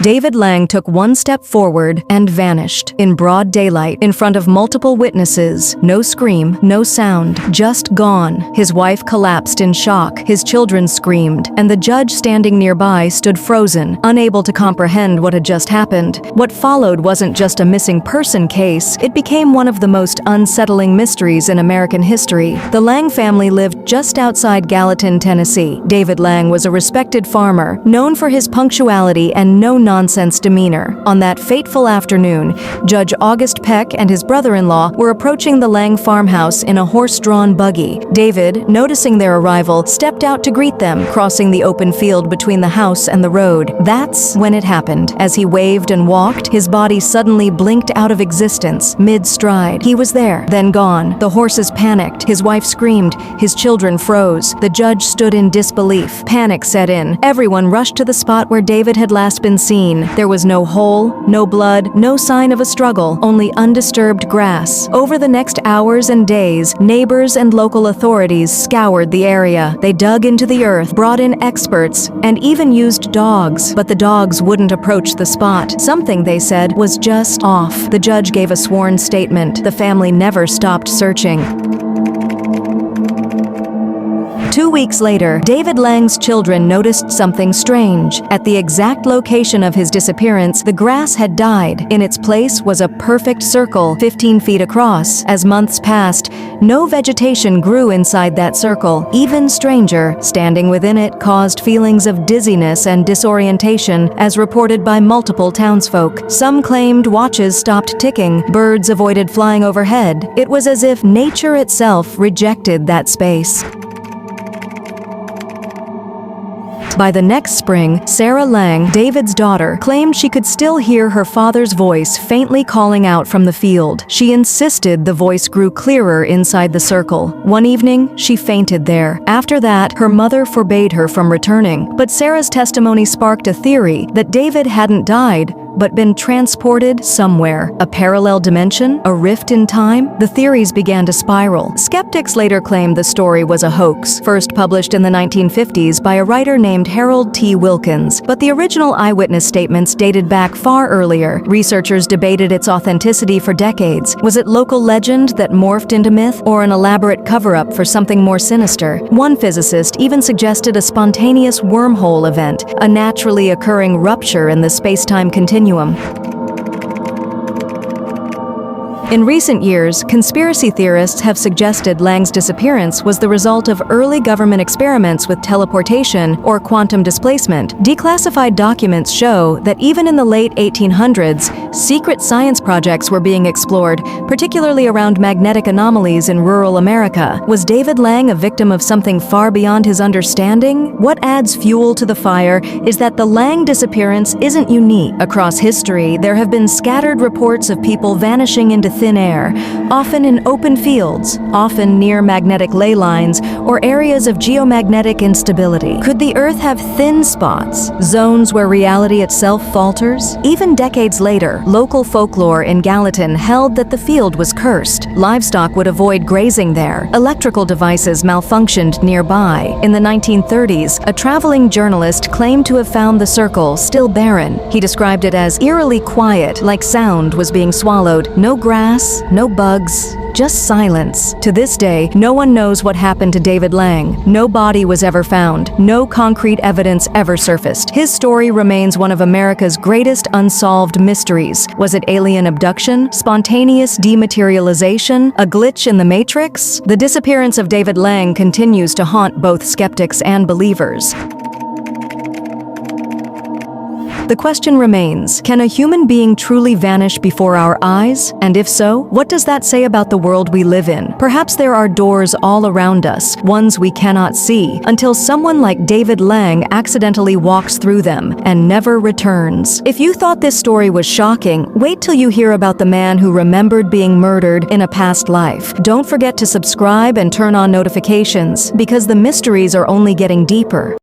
David Lang took one step forward and vanished in broad daylight in front of multiple witnesses. No scream, no sound, just gone. His wife collapsed in shock, his children screamed, and the judge standing nearby stood frozen, unable to comprehend what had just happened. What followed wasn't just a missing person case, it became one of the most unsettling mysteries in American history. The Lang family lived just outside Gallatin, Tennessee. David Lang was a respected farmer, known for his punctuality and no-nonsense demeanor. On that fateful afternoon, Judge August Peck and his brother-in-law were approaching the Lang farmhouse in a horse-drawn buggy. David, noticing their arrival, stepped out to greet them, crossing the open field between the house and the road. That's when it happened. As he waved and walked, his body suddenly blinked out of existence, mid-stride. He was there, then gone. The horses panicked. His wife screamed. His children froze. The judge stood in disbelief. Panic set in. Everyone rushed to the spot where David had last been seen. There was no hole, no blood, no sign of a struggle, only undisturbed grass. Over the next hours and days, neighbors and local authorities scoured the area. They dug into the earth, brought in experts, and even used dogs. But the dogs wouldn't approach the spot. Something, they said, was just off. The judge gave a sworn statement. The family never stopped searching. 2 weeks later, David Lang's children noticed something strange. At the exact location of his disappearance, the grass had died. In its place was a perfect circle, 15 feet across. As months passed, no vegetation grew inside that circle. Even stranger, standing within it caused feelings of dizziness and disorientation, as reported by multiple townsfolk. Some claimed watches stopped ticking, birds avoided flying overhead. It was as if nature itself rejected that space. By the next spring, Sarah Lang, David's daughter, claimed she could still hear her father's voice faintly calling out from the field. She insisted the voice grew clearer inside the circle. One evening, she fainted there. After that, her mother forbade her from returning. But Sarah's testimony sparked a theory that David hadn't died, but been transported somewhere. A parallel dimension? A rift in time? The theories began to spiral. Skeptics later claimed the story was a hoax, first published in the 1950s by a writer named Harold T. Wilkins. But the original eyewitness statements dated back far earlier. Researchers debated its authenticity for decades. Was it local legend that morphed into myth, or an elaborate cover-up for something more sinister? One physicist even suggested a spontaneous wormhole event, a naturally occurring rupture in the space-time continuum. In recent years, conspiracy theorists have suggested Lang's disappearance was the result of early government experiments with teleportation or quantum displacement. Declassified documents show that even in the late 1800s, secret science projects were being explored, particularly around magnetic anomalies in rural America. Was David Lang a victim of something far beyond his understanding? What adds fuel to the fire is that the Lang disappearance isn't unique. Across history, there have been scattered reports of people vanishing into thin air, often in open fields, often near magnetic ley lines or areas of geomagnetic instability. Could the Earth have thin spots, zones where reality itself falters? Even decades later, local folklore in Gallatin held that the field was cursed. Livestock would avoid grazing there. Electrical devices malfunctioned nearby. In the 1930s, a traveling journalist claimed to have found the circle still barren. He described it as eerily quiet, like sound was being swallowed. No grass, no bugs, just silence. To this day, no one knows what happened to David Lang. No body was ever found. No concrete evidence ever surfaced. His story remains one of America's greatest unsolved mysteries. Was it alien abduction? Spontaneous dematerialization? A glitch in the Matrix? The disappearance of David Lang continues to haunt both skeptics and believers. The question remains, can a human being truly vanish before our eyes? And if so, what does that say about the world we live in? Perhaps there are doors all around us, ones we cannot see, until someone like David Lang accidentally walks through them and never returns. If you thought this story was shocking, wait till you hear about the man who remembered being murdered in a past life. Don't forget to subscribe and turn on notifications, because the mysteries are only getting deeper.